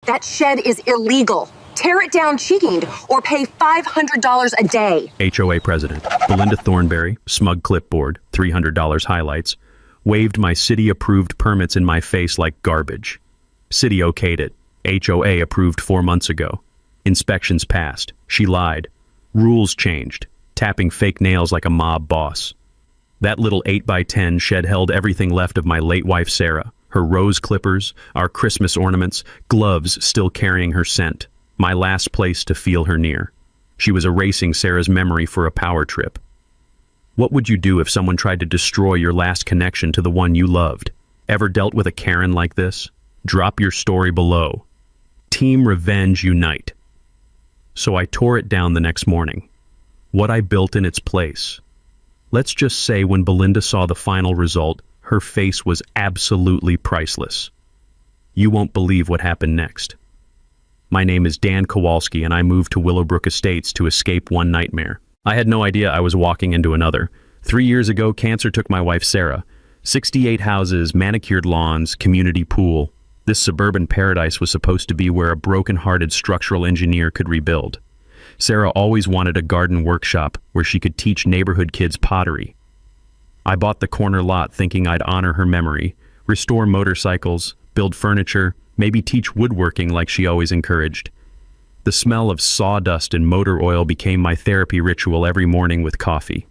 That shed is illegal. Tear it down cheeking or pay $500 a day. HOA president, Belinda Thornberry, smug clipboard, $300 highlights, waved my city-approved permits in my face like garbage. City okayed it. HOA approved 4 months ago. Inspections passed. She lied. Rules changed. Tapping fake nails like a mob boss. That little 8x10 shed held everything left of my late wife Sarah. Her rose clippers, our Christmas ornaments, gloves still carrying her scent. My last place to feel her near. She was erasing Sarah's memory for a power trip. What would you do if someone tried to destroy your last connection to the one you loved? Ever dealt with a Karen like this? Drop your story below. Team Revenge Unite. So I tore it down the next morning. What I built in its place. Let's just say when Belinda saw the final result, her face was absolutely priceless. You won't believe what happened next. My name is Dan Kowalski, and I moved to Willowbrook Estates to escape one nightmare. I had no idea I was walking into another. 3 years ago, cancer took my wife Sarah. 68 houses, manicured lawns, community pool. This suburban paradise was supposed to be where a broken-hearted structural engineer could rebuild. Sarah always wanted a garden workshop where she could teach neighborhood kids pottery. I bought the corner lot thinking I'd honor her memory, restore motorcycles, build furniture, maybe teach woodworking like she always encouraged. The smell of sawdust and motor oil became my therapy ritual every morning with coffee.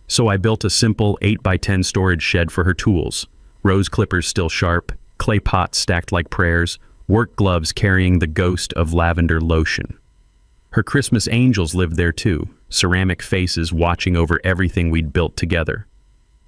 So I built a simple 8x10 storage shed for her tools, rose clippers still sharp, clay pots stacked like prayers, work gloves carrying the ghost of lavender lotion. Her Christmas angels lived there too, ceramic faces watching over everything we'd built together.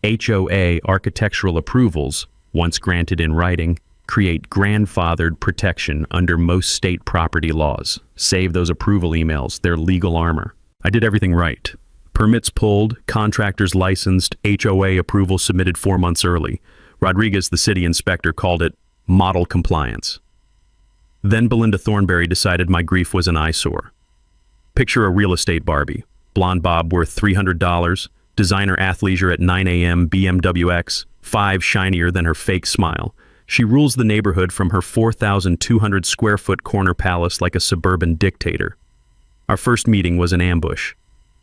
HOA architectural approvals, once granted in writing, create grandfathered protection under most state property laws. Save those approval emails, they're legal armor. I did everything right. Permits pulled, contractors licensed, HOA approval submitted 4 months early. Rodriguez, the city inspector, called it model compliance. Then Belinda Thornberry decided my grief was an eyesore. Picture a real estate Barbie. Blonde bob worth $300, designer athleisure at 9 a.m. BMW X, 5 shinier than her fake smile. She rules the neighborhood from her 4,200 square foot corner palace like a suburban dictator. Our first meeting was an ambush.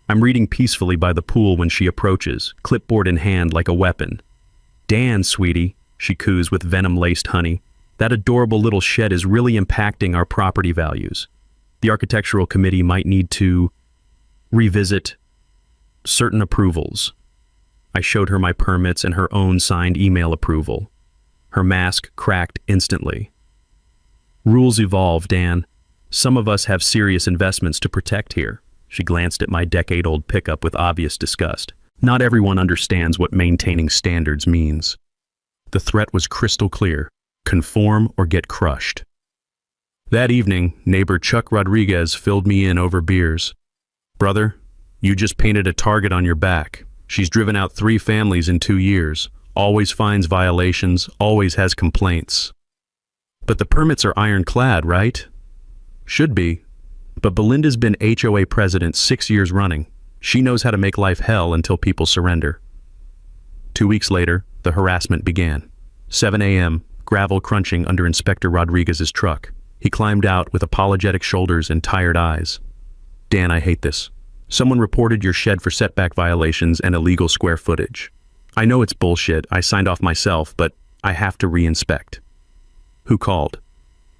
I'm reading peacefully by the pool when she approaches, clipboard in hand like a weapon. Dan, sweetie, she coos with venom-laced honey. That adorable little shed is really impacting our property values. The architectural committee might need to revisit certain approvals. I showed her my permits and her own signed email approval. Her mask cracked instantly. Rules evolve, Dan. Some of us have serious investments to protect here. She glanced at my decade-old pickup with obvious disgust. Not everyone understands what maintaining standards means. The threat was crystal clear. Conform or get crushed. That evening, neighbor Chuck Rodriguez filled me in over beers. Brother, you just painted a target on your back. She's driven out 3 families in 2 years. Always finds violations, always has complaints. But the permits are ironclad, right? Should be. But Belinda's been HOA president 6 years running. She knows how to make life hell until people surrender. 2 weeks later, the harassment began. 7 a.m., gravel crunching under Inspector Rodriguez's truck. He climbed out with apologetic shoulders and tired eyes. Dan, I hate this. Someone reported your shed for setback violations and illegal square footage. I know it's bullshit, I signed off myself, but I have to re-inspect. Who called?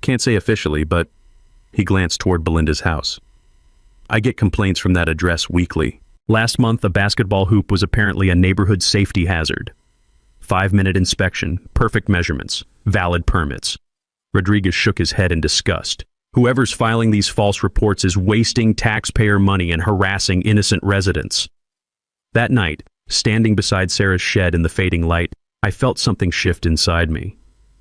Can't say officially, but he glanced toward Belinda's house. I get complaints from that address weekly. Last month, a basketball hoop was apparently a neighborhood safety hazard. 5-minute inspection, perfect measurements, valid permits. Rodriguez shook his head in disgust. Whoever's filing these false reports is wasting taxpayer money and harassing innocent residents. That night, standing beside Sarah's shed in the fading light, I felt something shift inside me.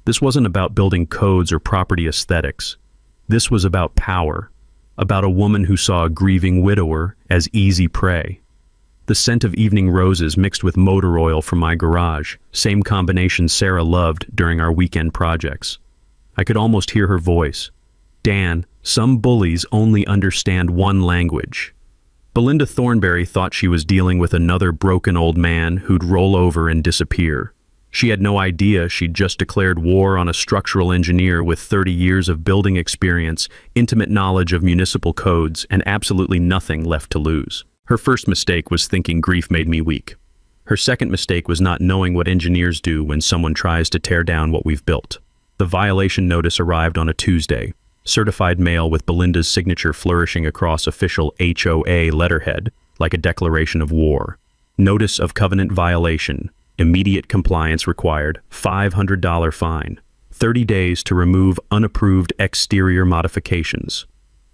This wasn't about building codes or property aesthetics. This was about power, about a woman who saw a grieving widower as easy prey. The scent of evening roses mixed with motor oil from my garage, same combination Sarah loved during our weekend projects. I could almost hear her voice. Dan, some bullies only understand one language. Belinda Thornberry thought she was dealing with another broken old man who'd roll over and disappear. She had no idea she'd just declared war on a structural engineer with 30 years of building experience, intimate knowledge of municipal codes, and absolutely nothing left to lose. Her first mistake was thinking grief made me weak. Her second mistake was not knowing what engineers do when someone tries to tear down what we've built. The violation notice arrived on a Tuesday, certified mail with Belinda's signature flourishing across official HOA letterhead, like a declaration of war. Notice of covenant violation. Immediate compliance required, $500 fine, 30 days to remove unapproved exterior modifications.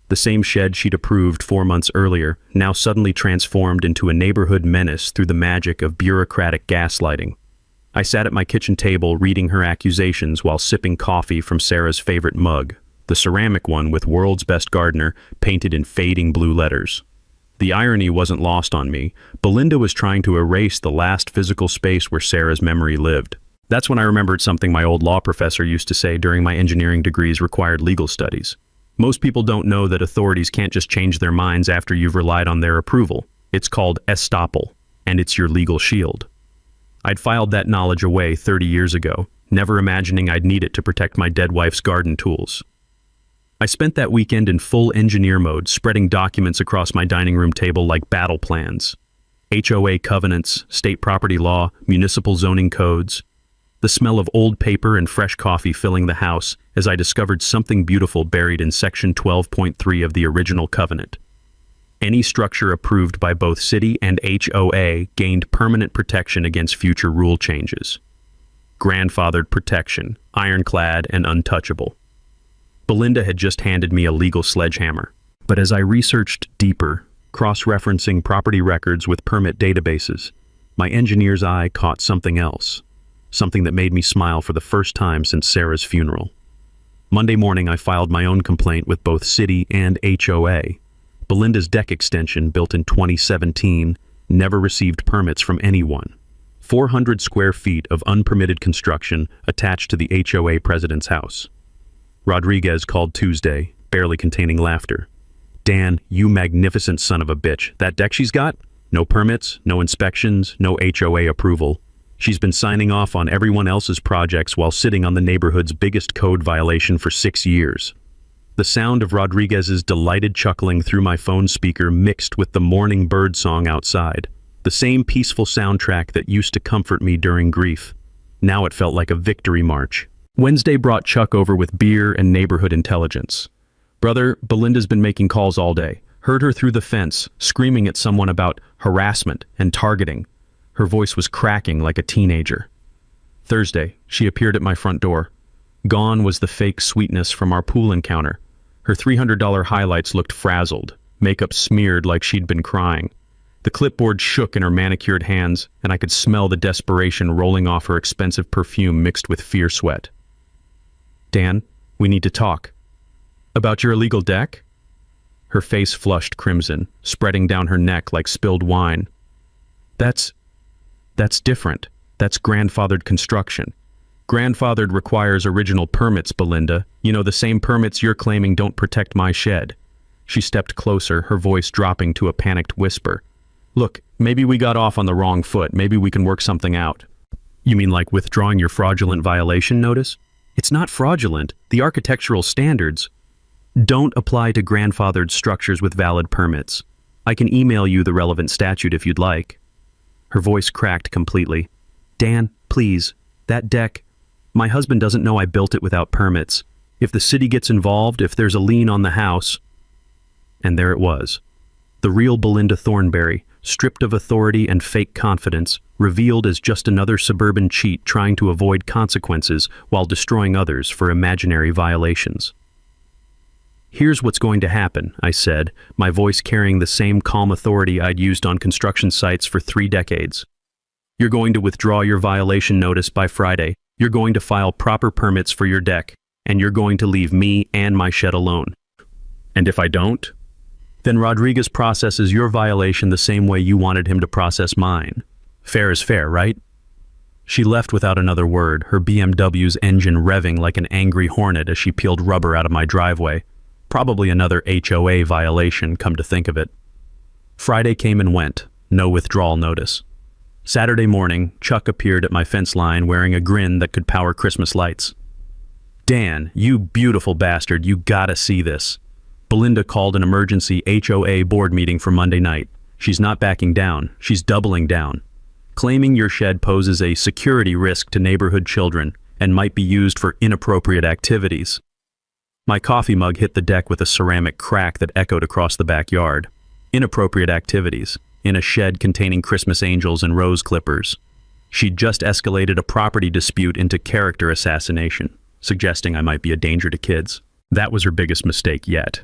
The same shed she'd approved 4 months earlier, now suddenly transformed into a neighborhood menace through the magic of bureaucratic gaslighting. I sat at my kitchen table reading her accusations while sipping coffee from Sarah's favorite mug, the ceramic one with "World's Best Gardener" painted in fading blue letters. The irony wasn't lost on me. Belinda was trying to erase the last physical space where Sarah's memory lived. That's when I remembered something my old law professor used to say during my engineering degree's required legal studies. Most people don't know that authorities can't just change their minds after you've relied on their approval. It's called estoppel, and it's your legal shield. I'd filed that knowledge away 30 years ago, never imagining I'd need it to protect my dead wife's garden tools. I spent that weekend in full engineer mode, spreading documents across my dining room table like battle plans. HOA covenants, state property law, municipal zoning codes. The smell of old paper and fresh coffee filling the house as I discovered something beautiful buried in Section 12.3 of the original covenant. Any structure approved by both city and HOA gained permanent protection against future rule changes. Grandfathered protection, ironclad and untouchable. Belinda had just handed me a legal sledgehammer, but as I researched deeper, cross-referencing property records with permit databases, my engineer's eye caught something else, something that made me smile for the first time since Sarah's funeral. Monday morning, I filed my own complaint with both city and HOA. Belinda's deck extension, built in 2017, never received permits from anyone. 400 square feet of unpermitted construction attached to the HOA president's house. Rodriguez called Tuesday, barely containing laughter. "Dan, you magnificent son of a bitch. That deck she's got? No permits, no inspections, no HOA approval. She's been signing off on everyone else's projects while sitting on the neighborhood's biggest code violation for 6 years." The sound of Rodriguez's delighted chuckling through my phone speaker mixed with the morning bird song outside. The same peaceful soundtrack that used to comfort me during grief. Now it felt like a victory march. Wednesday brought Chuck over with beer and neighborhood intelligence. "Brother, Belinda's been making calls all day. Heard her through the fence, screaming at someone about harassment and targeting. Her voice was cracking like a teenager." Thursday, she appeared at my front door. Gone was the fake sweetness from our pool encounter. Her $300 highlights looked frazzled, makeup smeared like she'd been crying. The clipboard shook in her manicured hands, and I could smell the desperation rolling off her expensive perfume mixed with fear sweat. "Dan, we need to talk." "About your illegal deck?" Her face flushed crimson, spreading down her neck like spilled wine. That's different. That's grandfathered construction. Grandfathered requires original permits, Belinda. You know, the same permits you're claiming don't protect my shed." She stepped closer, her voice dropping to a panicked whisper. "Look, maybe we got off on the wrong foot. Maybe we can work something out." "You mean like withdrawing your fraudulent violation notice?" "It's not fraudulent. The architectural standards don't apply to grandfathered structures with valid permits. I can email you the relevant statute if you'd like." Her voice cracked completely. "Dan, please, that deck, my husband doesn't know I built it without permits. If the city gets involved, if there's a lien on the house..." And there it was. The real Belinda Thornberry, stripped of authority and fake confidence, revealed as just another suburban cheat trying to avoid consequences while destroying others for imaginary violations. "Here's what's going to happen," I said, my voice carrying the same calm authority I'd used on construction sites for 3 decades. "You're going to withdraw your violation notice by Friday. You're going to file proper permits for your deck, and you're going to leave me and my shed alone. And if I don't, then Rodriguez processes your violation the same way you wanted him to process mine. Fair is fair, right?" She left without another word, her BMW's engine revving like an angry hornet as she peeled rubber out of my driveway. Probably another HOA violation, come to think of it. Friday came and went, no withdrawal notice. Saturday morning, Chuck appeared at my fence line wearing a grin that could power Christmas lights. "Dan, you beautiful bastard, you gotta see this. Belinda called an emergency HOA board meeting for Monday night. She's not backing down, she's doubling down. Claiming your shed poses a security risk to neighborhood children and might be used for inappropriate activities." My coffee mug hit the deck with a ceramic crack that echoed across the backyard. Inappropriate activities, in a shed containing Christmas angels and rose clippers. She'd just escalated a property dispute into character assassination, suggesting I might be a danger to kids. That was her biggest mistake yet.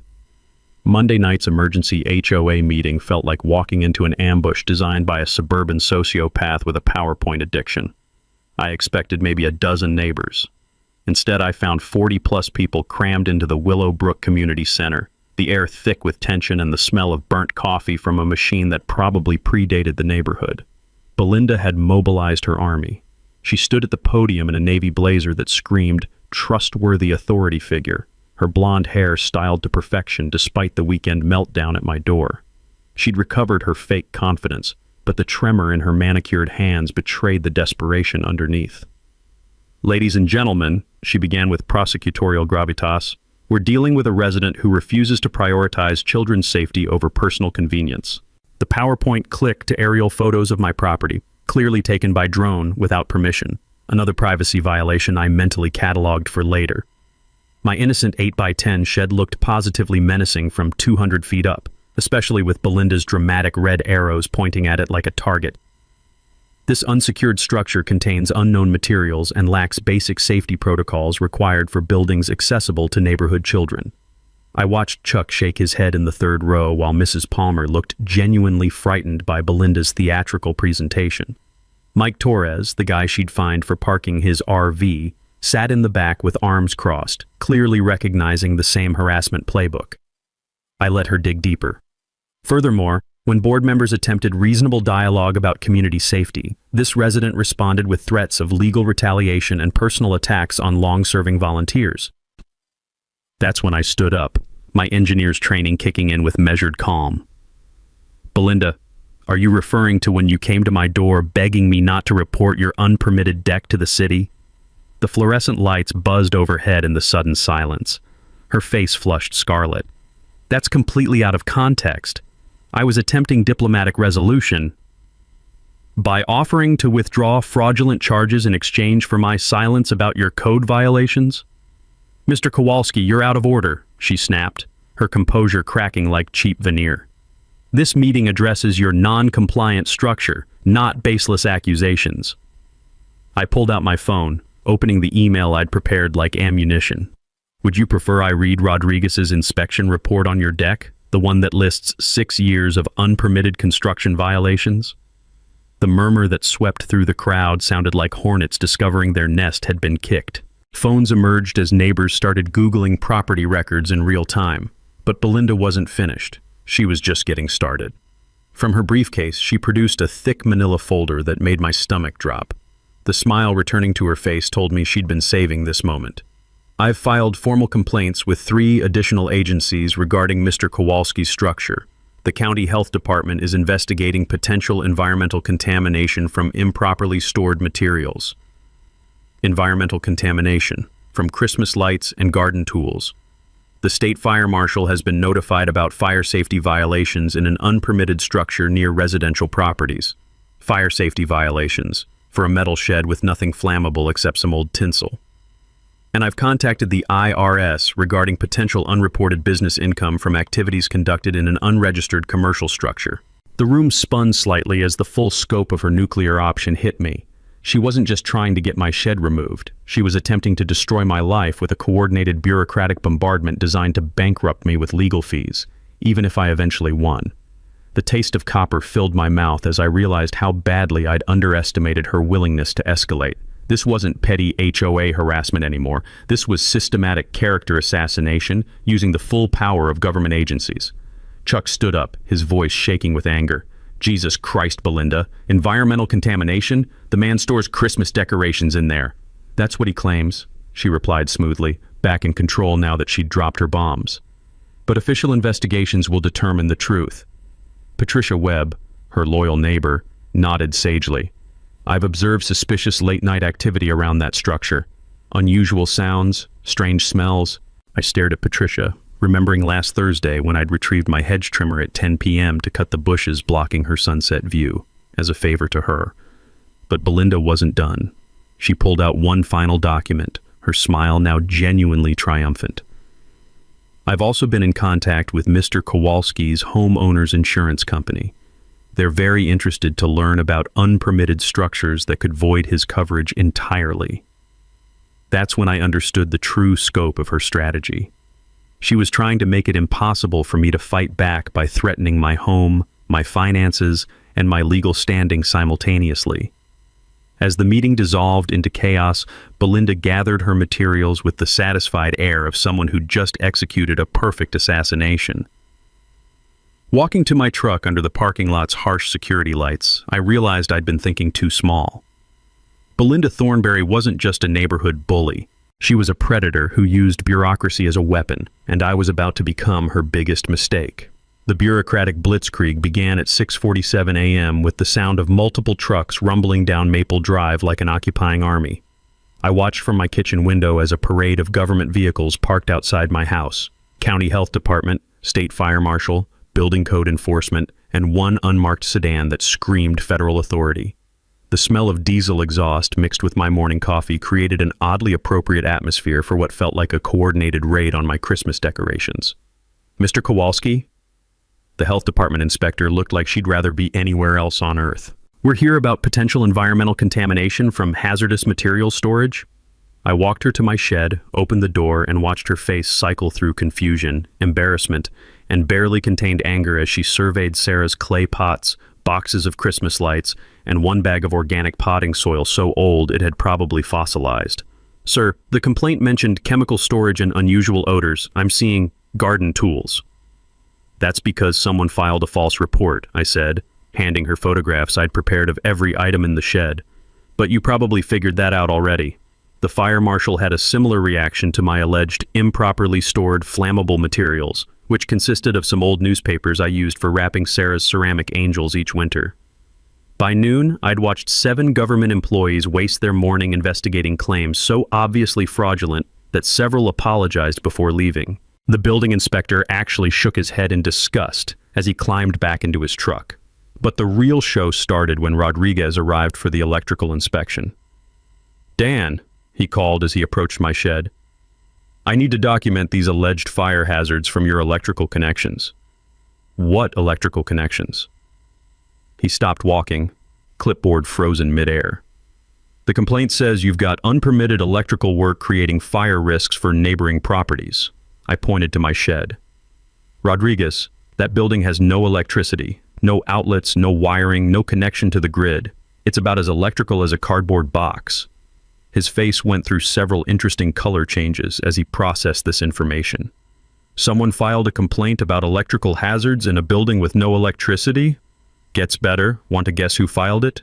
Monday night's emergency HOA meeting felt like walking into an ambush designed by a suburban sociopath with a PowerPoint addiction. I expected maybe a dozen neighbors. Instead, I found 40-plus people crammed into the Willowbrook Community Center, the air thick with tension and the smell of burnt coffee from a machine that probably predated the neighborhood. Belinda had mobilized her army. She stood at the podium in a navy blazer that screamed, "Trustworthy authority figure," her blonde hair styled to perfection despite the weekend meltdown at my door. She'd recovered her fake confidence, but the tremor in her manicured hands betrayed the desperation underneath. "Ladies and gentlemen," she began with prosecutorial gravitas, "we're dealing with a resident who refuses to prioritize children's safety over personal convenience." The PowerPoint clicked to aerial photos of my property, clearly taken by drone without permission, another privacy violation I mentally cataloged for later. My innocent 8x10 shed looked positively menacing from 200 feet up, especially with Belinda's dramatic red arrows pointing at it like a target. This unsecured structure contains unknown materials and lacks basic safety protocols required for buildings accessible to neighborhood children. I watched Chuck shake his head in the third row while Mrs. Palmer looked genuinely frightened by Belinda's theatrical presentation. Mike Torres, the guy she'd fined for parking his RV, sat in the back with arms crossed, clearly recognizing the same harassment playbook. I let her dig deeper. Furthermore, when board members attempted reasonable dialogue about community safety, this resident responded with threats of legal retaliation and personal attacks on long-serving volunteers. That's when I stood up, my engineer's training kicking in with measured calm. "Belinda, are you referring to when you came to my door begging me not to report your unpermitted deck to the city?" The fluorescent lights buzzed overhead in the sudden silence. Her face flushed scarlet. "That's completely out of context. I was attempting diplomatic resolution by offering to withdraw fraudulent charges in exchange for my silence about your code violations." "Mr. Kowalski, you're out of order," she snapped, her composure cracking like cheap veneer. "This meeting addresses your non-compliant structure, not baseless accusations." I pulled out my phone, opening the email I'd prepared like ammunition. "Would you prefer I read Rodriguez's inspection report on your deck? The one that lists 6 years of unpermitted construction violations?" The murmur that swept through the crowd sounded like hornets discovering their nest had been kicked. Phones emerged as neighbors started Googling property records in real time. But Belinda wasn't finished. She was just getting started. From her briefcase, she produced a thick manila folder that made my stomach drop. The smile returning to her face told me she'd been saving this moment. "I've filed formal complaints with 3 additional agencies regarding Mr. Kowalski's structure. The county health department is investigating potential environmental contamination from improperly stored materials. Environmental contamination from Christmas lights and garden tools. The state fire marshal has been notified about fire safety violations in an unpermitted structure near residential properties. Fire safety violations for a metal shed with nothing flammable except some old tinsel. And I've contacted the IRS regarding potential unreported business income from activities conducted in an unregistered commercial structure." The room spun slightly as the full scope of her nuclear option hit me. She wasn't just trying to get my shed removed. She was attempting to destroy my life with a coordinated bureaucratic bombardment designed to bankrupt me with legal fees, even if I eventually won. The taste of copper filled my mouth as I realized how badly I'd underestimated her willingness to escalate. This wasn't petty HOA harassment anymore. This was systematic character assassination using the full power of government agencies. Chuck stood up, his voice shaking with anger. "Jesus Christ, Belinda. Environmental contamination? The man stores Christmas decorations in there." "That's what he claims," she replied smoothly, back in control now that she'd dropped her bombs. "But official investigations will determine the truth." Patricia Webb, her loyal neighbor, nodded sagely. I've observed suspicious late-night activity around that structure. Unusual sounds, strange smells. I stared at Patricia, remembering last Thursday when I'd retrieved my hedge trimmer at 10 p.m. to cut the bushes blocking her sunset view, as a favor to her. But Belinda wasn't done. She pulled out one final document, her smile now genuinely triumphant. I've also been in contact with Mr. Kowalski's homeowner's insurance company. They're very interested to learn about unpermitted structures that could void his coverage entirely. That's when I understood the true scope of her strategy. She was trying to make it impossible for me to fight back by threatening my home, my finances, and my legal standing simultaneously. As the meeting dissolved into chaos, Belinda gathered her materials with the satisfied air of someone who'd just executed a perfect assassination. Walking to my truck under the parking lot's harsh security lights, I realized I'd been thinking too small. Belinda Thornberry wasn't just a neighborhood bully. She was a predator who used bureaucracy as a weapon, and I was about to become her biggest mistake. The bureaucratic blitzkrieg began at 6:47 a.m. with the sound of multiple trucks rumbling down Maple Drive like an occupying army. I watched from my kitchen window as a parade of government vehicles parked outside my house. County Health Department, State Fire Marshal, Building Code Enforcement, and one unmarked sedan that screamed federal authority. The smell of diesel exhaust mixed with my morning coffee created an oddly appropriate atmosphere for what felt like a coordinated raid on my Christmas decorations. Mr. Kowalski? The health department inspector looked like she'd rather be anywhere else on Earth. We're here about potential environmental contamination from hazardous materials storage. I walked her to my shed, opened the door, and watched her face cycle through confusion, embarrassment, and barely contained anger as she surveyed Sarah's clay pots, boxes of Christmas lights, and one bag of organic potting soil so old it had probably fossilized. Sir, the complaint mentioned chemical storage and unusual odors. I'm seeing garden tools. That's because someone filed a false report, I said, handing her photographs I'd prepared of every item in the shed. But you probably figured that out already. The fire marshal had a similar reaction to my alleged improperly stored flammable materials, which consisted of some old newspapers I used for wrapping Sarah's ceramic angels each winter. By noon, I'd watched 7 government employees waste their morning investigating claims so obviously fraudulent that several apologized before leaving. The building inspector actually shook his head in disgust as he climbed back into his truck. But the real show started when Rodriguez arrived for the electrical inspection. Dan, he called as he approached my shed. I need to document these alleged fire hazards from your electrical connections. What electrical connections? He stopped walking, clipboard frozen midair. The complaint says you've got unpermitted electrical work creating fire risks for neighboring properties. I pointed to my shed. Rodriguez, that building has no electricity, no outlets, no wiring, no connection to the grid. It's about as electrical as a cardboard box. His face went through several interesting color changes as he processed this information. Someone filed a complaint about electrical hazards in a building with no electricity? Gets better. Want to guess who filed it?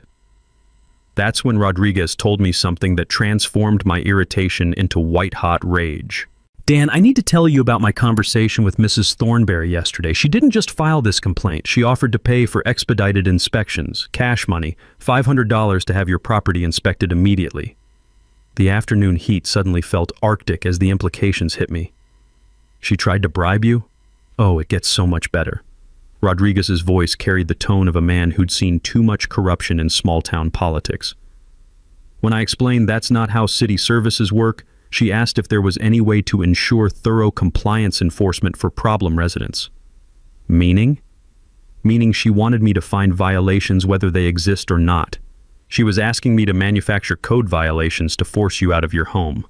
That's when Rodriguez told me something that transformed my irritation into white-hot rage. Dan, I need to tell you about my conversation with Mrs. Thornberry yesterday. She didn't just file this complaint. She offered to pay for expedited inspections, cash money, $500 to have your property inspected immediately. The afternoon heat suddenly felt arctic as the implications hit me. She tried to bribe you? Oh, it gets so much better. Rodriguez's voice carried the tone of a man who'd seen too much corruption in small-town politics. When I explained that's not how city services work, she asked if there was any way to ensure thorough compliance enforcement for problem residents. Meaning? Meaning she wanted me to find violations whether they exist or not. She was asking me to manufacture code violations to force you out of your home.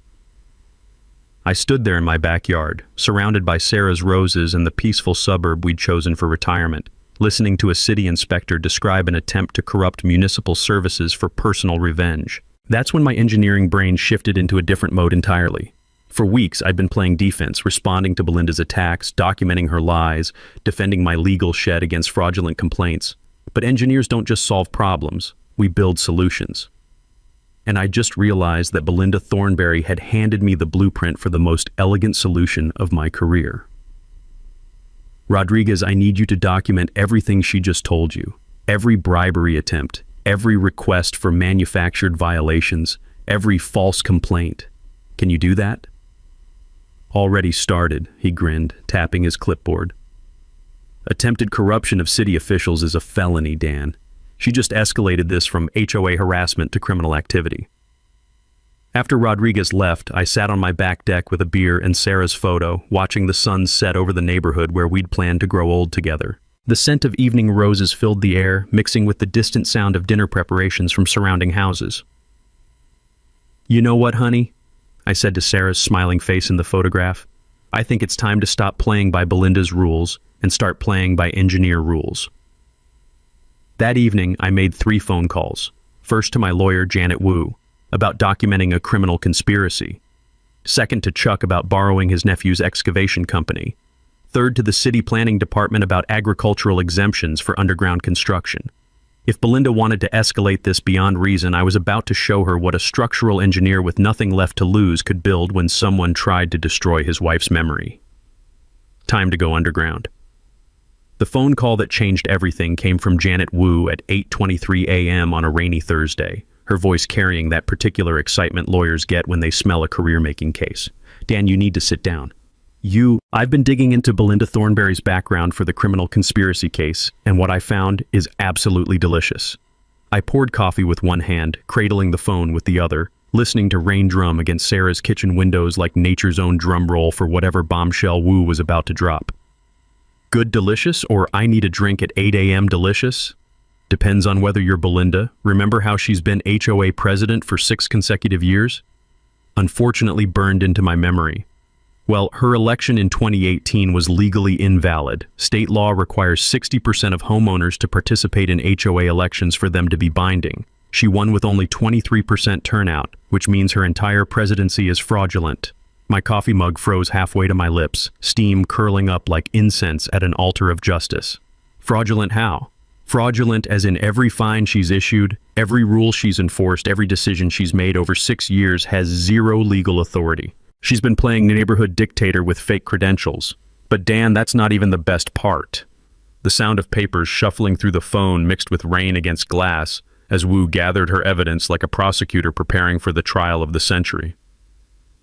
I stood there in my backyard, surrounded by Sarah's roses and the peaceful suburb we'd chosen for retirement, listening to a city inspector describe an attempt to corrupt municipal services for personal revenge. That's when my engineering brain shifted into a different mode entirely. For weeks, I'd been playing defense, responding to Belinda's attacks, documenting her lies, defending my legal shed against fraudulent complaints. But engineers don't just solve problems, we build solutions. And I just realized that Belinda Thornberry had handed me the blueprint for the most elegant solution of my career. Rodriguez, I need you to document everything she just told you. Every bribery attempt, every request for manufactured violations, every false complaint. Can you do that? Already started, he grinned, tapping his clipboard. Attempted corruption of city officials is a felony, Dan. She just escalated this from HOA harassment to criminal activity. After Rodriguez left, I sat on my back deck with a beer and Sarah's photo, watching the sun set over the neighborhood where we'd planned to grow old together. The scent of evening roses filled the air, mixing with the distant sound of dinner preparations from surrounding houses. "You know what, honey?" I said to Sarah's smiling face in the photograph. "I think it's time to stop playing by Belinda's rules and start playing by engineer rules." That evening, I made 3 phone calls. First to my lawyer, Janet Wu, about documenting a criminal conspiracy. Second to Chuck about borrowing his nephew's excavation company. Third to the city planning department about agricultural exemptions for underground construction. If Belinda wanted to escalate this beyond reason, I was about to show her what a structural engineer with nothing left to lose could build when someone tried to destroy his wife's memory. Time to go underground. The phone call that changed everything came from Janet Wu at 8:23 a.m. on a rainy Thursday, her voice carrying that particular excitement lawyers get when they smell a career-making case. "Dan, you need to sit down. I've been digging into Belinda Thornberry's background for the criminal conspiracy case, and what I found is absolutely delicious." I poured coffee with one hand, cradling the phone with the other, listening to rain drum against Sarah's kitchen windows like nature's own drum roll for whatever bombshell Wu was about to drop. Good delicious, or I need a drink at 8 a.m. delicious? Depends on whether you're Belinda. Remember how she's been HOA president for 6 consecutive years? Unfortunately burned into my memory. Well, her election in 2018 was legally invalid. State law requires 60% of homeowners to participate in HOA elections for them to be binding. She won with only 23% turnout, which means her entire presidency is fraudulent. My coffee mug froze halfway to my lips, steam curling up like incense at an altar of justice. Fraudulent how? Fraudulent as in every fine she's issued, every rule she's enforced, every decision she's made over 6 years has zero legal authority. She's been playing neighborhood dictator with fake credentials. But Dan, that's not even the best part. The sound of papers shuffling through the phone mixed with rain against glass as Wu gathered her evidence like a prosecutor preparing for the trial of the century.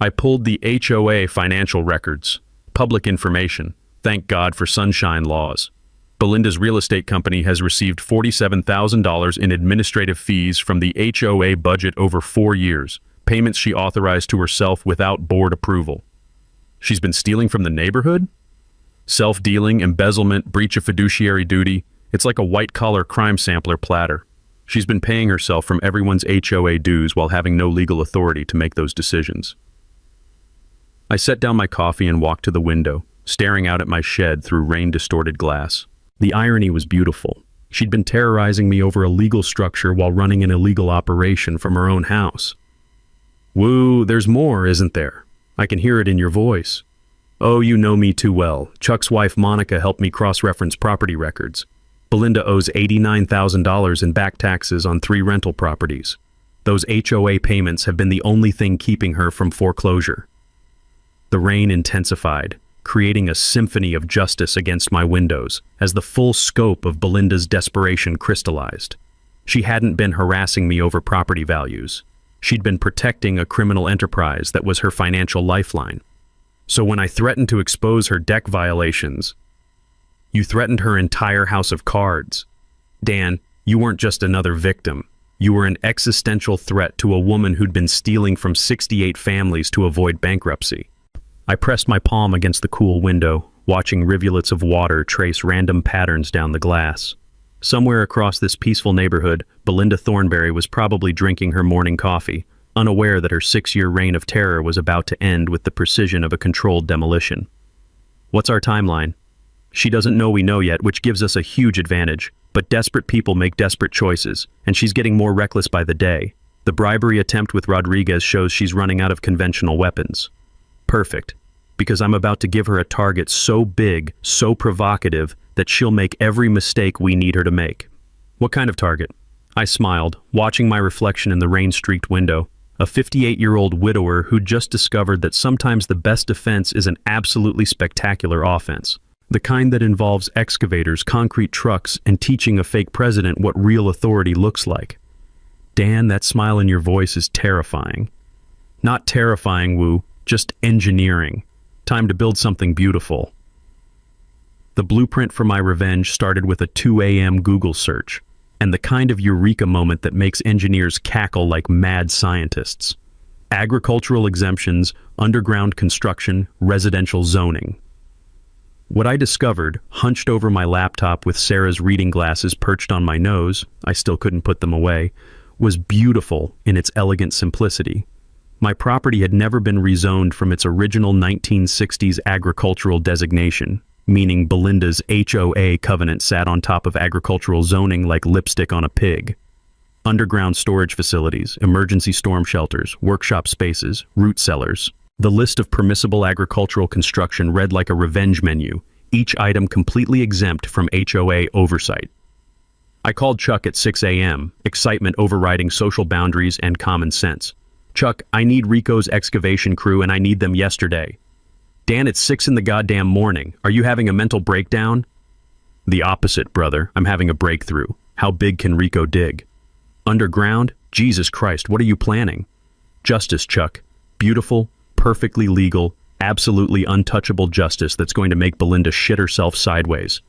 I pulled the HOA financial records. Public information. Thank God for sunshine laws. Belinda's real estate company has received $47,000 in administrative fees from the HOA budget over 4 years. Payments she authorized to herself without board approval. She's been stealing from the neighborhood? Self-dealing, embezzlement, breach of fiduciary duty. It's like a white-collar crime sampler platter. She's been paying herself from everyone's HOA dues while having no legal authority to make those decisions. I set down my coffee and walked to the window, staring out at my shed through rain-distorted glass. The irony was beautiful. She'd been terrorizing me over a legal structure while running an illegal operation from her own house. "Woo, there's more, isn't there? I can hear it in your voice." "Oh, you know me too well. Chuck's wife Monica helped me cross-reference property records. Belinda owes $89,000 in back taxes on 3 rental properties. Those HOA payments have been the only thing keeping her from foreclosure." The rain intensified, creating a symphony of justice against my windows as the full scope of Belinda's desperation crystallized. She hadn't been harassing me over property values. She'd been protecting a criminal enterprise that was her financial lifeline. So when I threatened to expose her deck violations, "You threatened her entire house of cards. Dan, you weren't just another victim. You were an existential threat to a woman who'd been stealing from 68 families to avoid bankruptcy." I pressed my palm against the cool window, watching rivulets of water trace random patterns down the glass. Somewhere across this peaceful neighborhood, Belinda Thornberry was probably drinking her morning coffee, unaware that her 6-year reign of terror was about to end with the precision of a controlled demolition. What's our timeline? She doesn't know we know yet, which gives us a huge advantage, but desperate people make desperate choices, and she's getting more reckless by the day. The bribery attempt with Rodriguez shows she's running out of conventional weapons. Perfect, because I'm about to give her a target so big, so provocative, that she'll make every mistake we need her to make. What kind of target? I smiled, watching my reflection in the rain-streaked window, a 58-year-old widower who'd just discovered that sometimes the best defense is an absolutely spectacular offense. The kind that involves excavators, concrete trucks, and teaching a fake president what real authority looks like. Dan, that smile in your voice is terrifying. Not terrifying, Wu, just engineering. Time to build something beautiful. The blueprint for my revenge started with a 2 a.m. Google search, and the kind of eureka moment that makes engineers cackle like mad scientists. Agricultural exemptions, underground construction, residential zoning. What I discovered, hunched over my laptop with Sarah's reading glasses perched on my nose, I still couldn't put them away, was beautiful in its elegant simplicity. My property had never been rezoned from its original 1960s agricultural designation, meaning Belinda's HOA covenant sat on top of agricultural zoning like lipstick on a pig. Underground storage facilities, emergency storm shelters, workshop spaces, root cellars. The list of permissible agricultural construction read like a revenge menu, each item completely exempt from HOA oversight. I called Chuck at 6 a.m., excitement overriding social boundaries and common sense. Chuck, I need Rico's excavation crew and I need them yesterday. Dan, it's 6 in the goddamn morning. Are you having a mental breakdown? The opposite, brother. I'm having a breakthrough. How big can Rico dig? Underground? Jesus Christ, what are you planning? Justice, Chuck. Beautiful, perfectly legal, absolutely untouchable justice that's going to make Belinda shit herself sideways.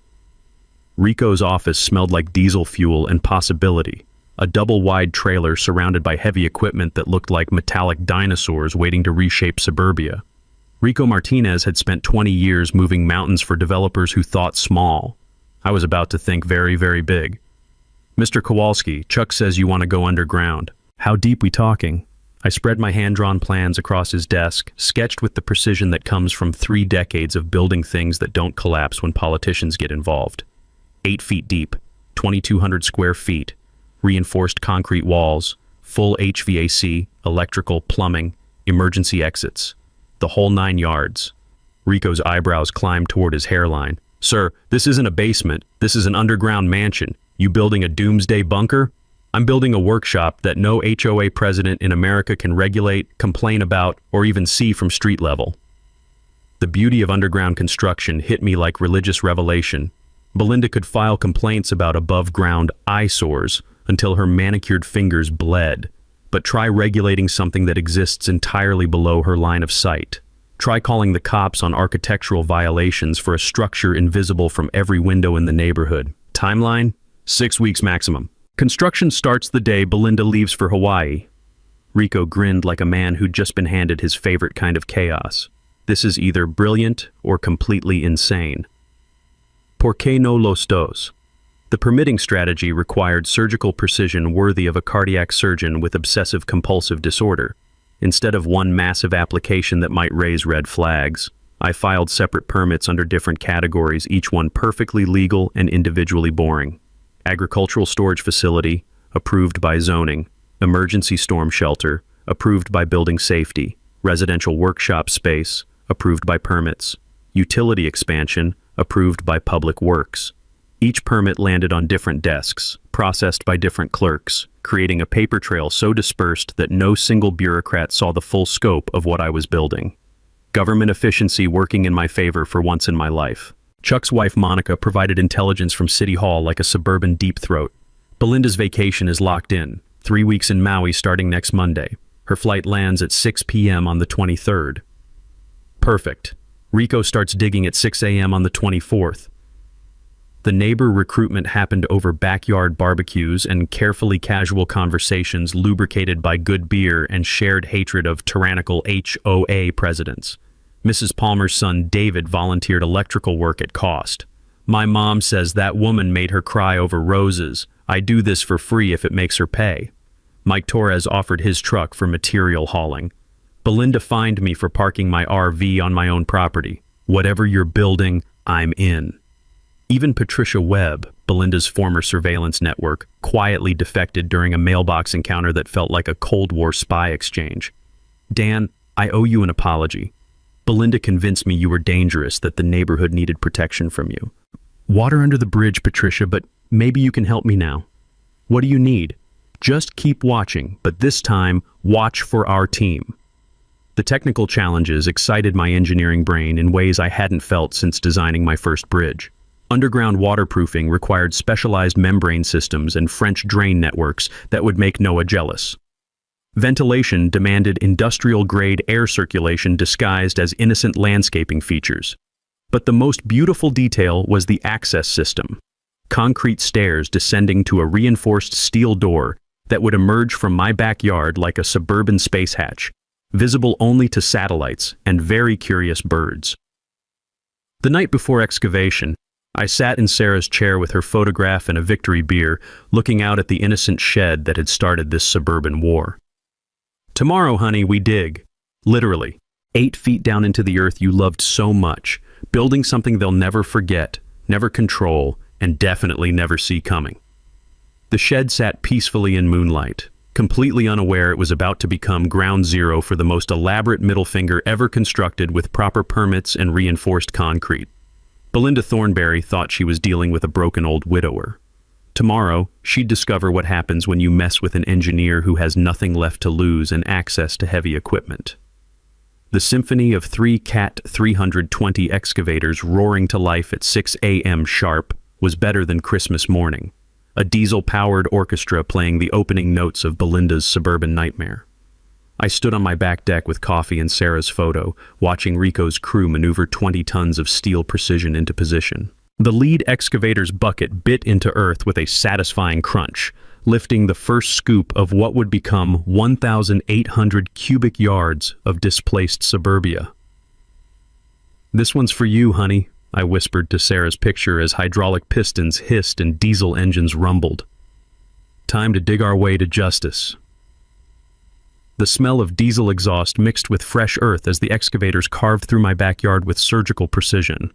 Rico's office smelled like diesel fuel and possibility. A double-wide trailer surrounded by heavy equipment that looked like metallic dinosaurs waiting to reshape suburbia. Rico Martinez had spent 20 years moving mountains for developers who thought small. I was about to think very, very big. Mr. Kowalski, Chuck says you want to go underground. How deep we talking? I spread my hand-drawn plans across his desk, sketched with the precision that comes from 3 decades of building things that don't collapse when politicians get involved. 8 feet deep, 2,200 square feet, reinforced concrete walls, full HVAC, electrical, plumbing, emergency exits. The whole 9 yards. Rico's eyebrows climbed toward his hairline. Sir, this isn't a basement. This is an underground mansion. You building a doomsday bunker? I'm building a workshop that no HOA president in America can regulate, complain about, or even see from street level. The beauty of underground construction hit me like religious revelation. Belinda could file complaints about above-ground eyesores until her manicured fingers bled. But try regulating something that exists entirely below her line of sight. Try calling the cops on architectural violations for a structure invisible from every window in the neighborhood. Timeline? 6 weeks maximum. Construction starts the day Belinda leaves for Hawaii. Rico grinned like a man who'd just been handed his favorite kind of chaos. This is either brilliant or completely insane. ¿Por qué no los dos? The permitting strategy required surgical precision worthy of a cardiac surgeon with obsessive-compulsive disorder. Instead of one massive application that might raise red flags, I filed separate permits under different categories, each one perfectly legal and individually boring. Agricultural storage facility, approved by zoning. Emergency storm shelter, approved by building safety. Residential workshop space, approved by permits. Utility expansion, approved by public works. Each permit landed on different desks, processed by different clerks, creating a paper trail so dispersed that no single bureaucrat saw the full scope of what I was building. Government efficiency working in my favor for once in my life. Chuck's wife Monica provided intelligence from City Hall like a suburban deep throat. Belinda's vacation is locked in, 3 weeks in Maui starting next Monday. Her flight lands at 6 p.m. on the 23rd. Perfect. Rico starts digging at 6 a.m. on the 24th. The neighbor recruitment happened over backyard barbecues and carefully casual conversations lubricated by good beer and shared hatred of tyrannical HOA presidents. Mrs. Palmer's son David volunteered electrical work at cost. My mom says that woman made her cry over roses. I do this for free if it makes her pay. Mike Torres offered his truck for material hauling. Belinda fined me for parking my RV on my own property. Whatever you're building, I'm in. Even Patricia Webb, Belinda's former surveillance network, quietly defected during a mailbox encounter that felt like a Cold War spy exchange. Dan, I owe you an apology. Belinda convinced me you were dangerous, that the neighborhood needed protection from you. Water under the bridge, Patricia, but maybe you can help me now. What do you need? Just keep watching, but this time, watch for our team. The technical challenges excited my engineering brain in ways I hadn't felt since designing my first bridge. Underground waterproofing required specialized membrane systems and French drain networks that would make Noah jealous. Ventilation demanded industrial-grade air circulation disguised as innocent landscaping features. But the most beautiful detail was the access system. Concrete stairs descending to a reinforced steel door that would emerge from my backyard like a suburban space hatch, visible only to satellites and very curious birds. The night before excavation, I sat in Sarah's chair with her photograph and a victory beer, looking out at the innocent shed that had started this suburban war. Tomorrow, honey, we dig. Literally. 8 feet down into the earth you loved so much, building something they'll never forget, never control, and definitely never see coming. The shed sat peacefully in moonlight, completely unaware it was about to become ground zero for the most elaborate middle finger ever constructed with proper permits and reinforced concrete. Belinda Thornberry thought she was dealing with a broken old widower. Tomorrow, she'd discover what happens when you mess with an engineer who has nothing left to lose and access to heavy equipment. The symphony of 3 Cat 320 excavators roaring to life at 6 a.m. sharp was better than Christmas morning, a diesel-powered orchestra playing the opening notes of Belinda's suburban nightmare. I stood on my back deck with coffee and Sarah's photo, watching Rico's crew maneuver 20 tons of steel precision into position. The lead excavator's bucket bit into earth with a satisfying crunch, lifting the first scoop of what would become 1,800 cubic yards of displaced suburbia. "This one's for you, honey," I whispered to Sarah's picture as hydraulic pistons hissed and diesel engines rumbled. "Time to dig our way to justice." The smell of diesel exhaust mixed with fresh earth as the excavators carved through my backyard with surgical precision.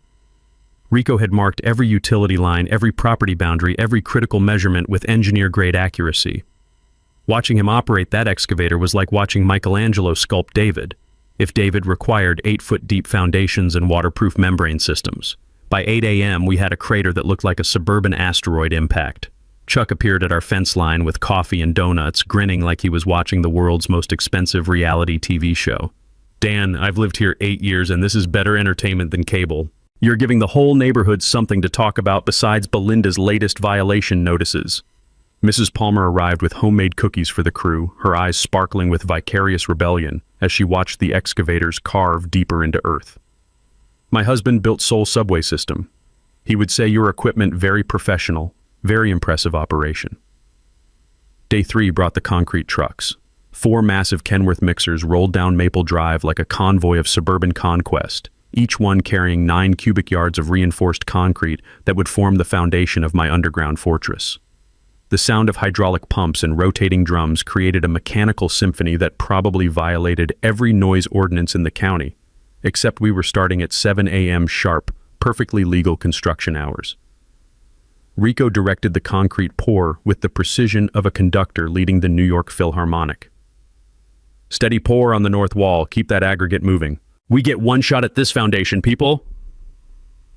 Rico had marked every utility line, every property boundary, every critical measurement with engineer-grade accuracy. Watching him operate that excavator was like watching Michelangelo sculpt David, if David required 8-foot-deep foundations and waterproof membrane systems. By 8 a.m., we had a crater that looked like a suburban asteroid impact. Chuck appeared at our fence line with coffee and donuts, grinning like he was watching the world's most expensive reality TV show. "Dan, I've lived here 8 years and this is better entertainment than cable. You're giving the whole neighborhood something to talk about besides Belinda's latest violation notices." Mrs. Palmer arrived with homemade cookies for the crew, her eyes sparkling with vicarious rebellion as she watched the excavators carve deeper into earth. "My husband built Seoul subway system. He would say your equipment very professional, very impressive operation." Day 3 brought the concrete trucks. 4 massive Kenworth mixers rolled down Maple Drive like a convoy of suburban conquest, each one carrying 9 cubic yards of reinforced concrete that would form the foundation of my underground fortress. The sound of hydraulic pumps and rotating drums created a mechanical symphony that probably violated every noise ordinance in the county, except we were starting at 7 a.m. sharp, perfectly legal construction hours. Rico directed the concrete pour with the precision of a conductor leading the New York Philharmonic. "Steady pour on the north wall, keep that aggregate moving. We get one shot at this foundation, people."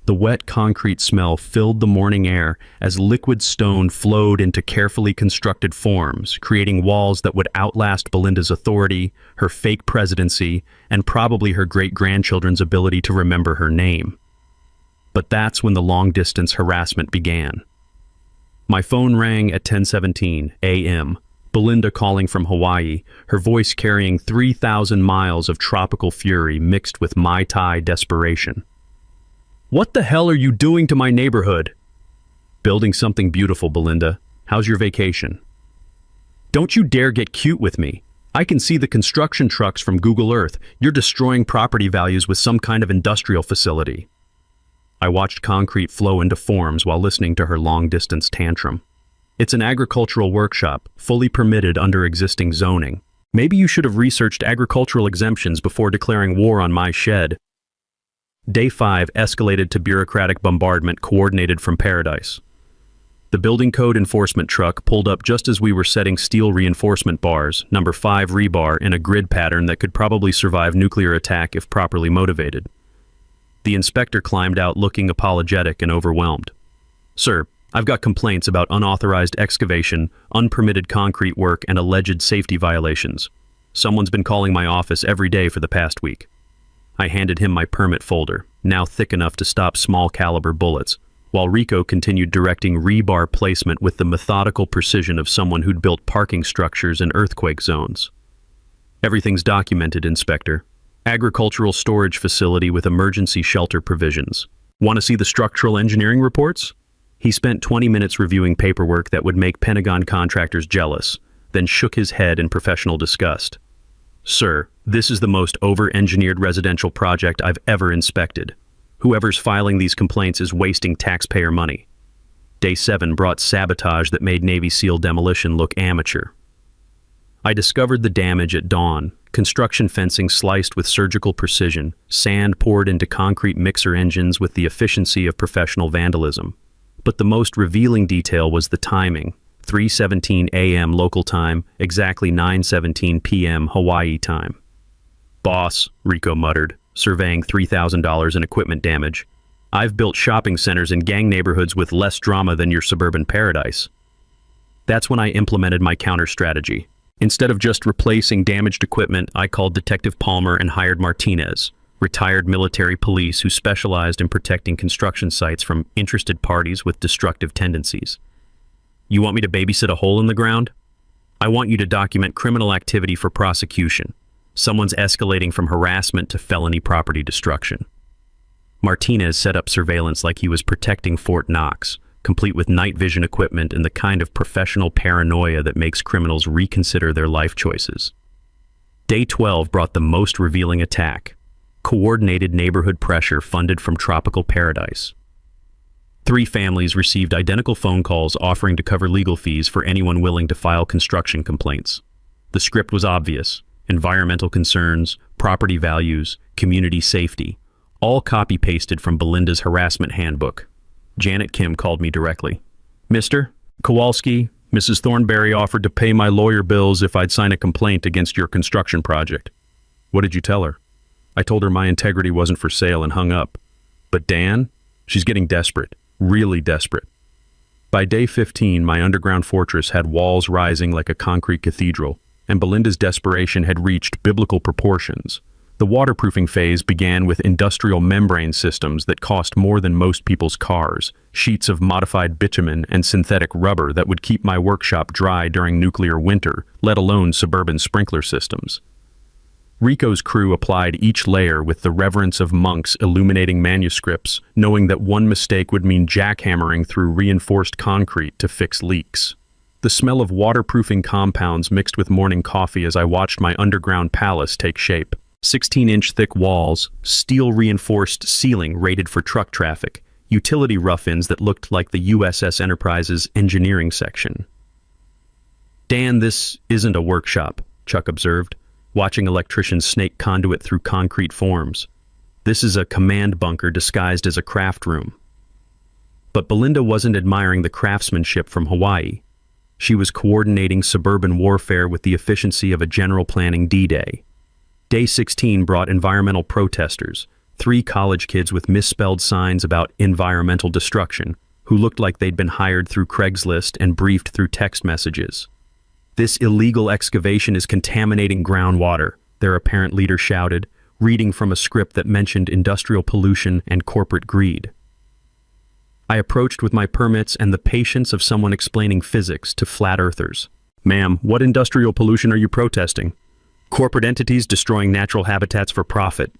The wet concrete smell filled the morning air as liquid stone flowed into carefully constructed forms, creating walls that would outlast Belinda's authority, her fake presidency, and probably her great-grandchildren's ability to remember her name. But that's when the long-distance harassment began. My phone rang at 10:17 a.m., Belinda calling from Hawaii, her voice carrying 3,000 miles of tropical fury mixed with Mai Tai desperation. "What the hell are you doing to my neighborhood?" "Building something beautiful, Belinda. How's your vacation?" "Don't you dare get cute with me. I can see the construction trucks from Google Earth. You're destroying property values with some kind of industrial facility." I watched concrete flow into forms while listening to her long-distance tantrum. "It's an agricultural workshop, fully permitted under existing zoning. Maybe you should have researched agricultural exemptions before declaring war on my shed." Day 5 escalated to bureaucratic bombardment coordinated from paradise. The building code enforcement truck pulled up just as we were setting steel reinforcement bars, number 5 rebar, in a grid pattern that could probably survive nuclear attack if properly motivated. The inspector climbed out looking apologetic and overwhelmed. "Sir, I've got complaints about unauthorized excavation, unpermitted concrete work, and alleged safety violations." Someone's been calling my office every day for the past week. I handed him my permit folder, now thick enough to stop small-caliber bullets, while Rico continued directing rebar placement with the methodical precision of someone who'd built parking structures in earthquake zones. Everything's documented, Inspector. Agricultural storage facility with emergency shelter provisions. Want to see the structural engineering reports? He spent 20 minutes reviewing paperwork that would make Pentagon contractors jealous, then shook his head in professional disgust. Sir, this is the most over-engineered residential project I've ever inspected. Whoever's filing these complaints is wasting taxpayer money. Day 7 brought sabotage that made Navy SEAL demolition look amateur. I discovered the damage at dawn. Construction fencing sliced with surgical precision, sand poured into concrete mixer engines with the efficiency of professional vandalism. But the most revealing detail was the timing. 3:17 a.m. local time, exactly 9:17 p.m. Hawaii time. Boss, Rico muttered, surveying $3,000 in equipment damage. I've built shopping centers in gang neighborhoods with less drama than your suburban paradise. That's when I implemented my counter strategy. Instead of just replacing damaged equipment, I called Detective Palmer and hired Martinez, retired military police who specialized in protecting construction sites from interested parties with destructive tendencies. You want me to babysit a hole in the ground? I want you to document criminal activity for prosecution. Someone's escalating from harassment to felony property destruction. Martinez set up surveillance like he was protecting Fort Knox, complete with night vision equipment and the kind of professional paranoia that makes criminals reconsider their life choices. Day 12 brought the most revealing attack. Coordinated neighborhood pressure funded from tropical paradise. 3 families received identical phone calls offering to cover legal fees for anyone willing to file construction complaints. The script was obvious. Environmental concerns, property values, community safety, all copy-pasted from Belinda's harassment handbook. Janet Kim called me directly. Mr. Kowalski, Mrs. Thornberry offered to pay my lawyer bills if I'd sign a complaint against your construction project. What did you tell her? I told her my integrity wasn't for sale and hung up. But Dan? She's getting desperate. Really desperate. By day 15, my underground fortress had walls rising like a concrete cathedral, and Belinda's desperation had reached biblical proportions. The waterproofing phase began with industrial membrane systems that cost more than most people's cars, sheets of modified bitumen and synthetic rubber that would keep my workshop dry during nuclear winter, let alone suburban sprinkler systems. Rico's crew applied each layer with the reverence of monks illuminating manuscripts, knowing that one mistake would mean jackhammering through reinforced concrete to fix leaks. The smell of waterproofing compounds mixed with morning coffee as I watched my underground palace take shape. 16-inch thick walls, steel-reinforced ceiling rated for truck traffic, utility rough-ins that looked like the USS Enterprise's engineering section. Dan, this isn't a workshop, Chuck observed, watching electricians snake conduit through concrete forms. This is a command bunker disguised as a craft room. But Belinda wasn't admiring the craftsmanship from Hawaii. She was coordinating suburban warfare with the efficiency of a general planning D-Day. Day 16 brought environmental protesters, 3 college kids with misspelled signs about environmental destruction, who looked like they'd been hired through Craigslist and briefed through text messages. This illegal excavation is contaminating groundwater, their apparent leader shouted, reading from a script that mentioned industrial pollution and corporate greed. I approached with my permits and the patience of someone explaining physics to flat earthers. Ma'am, what industrial pollution are you protesting? Corporate entities destroying natural habitats for profit.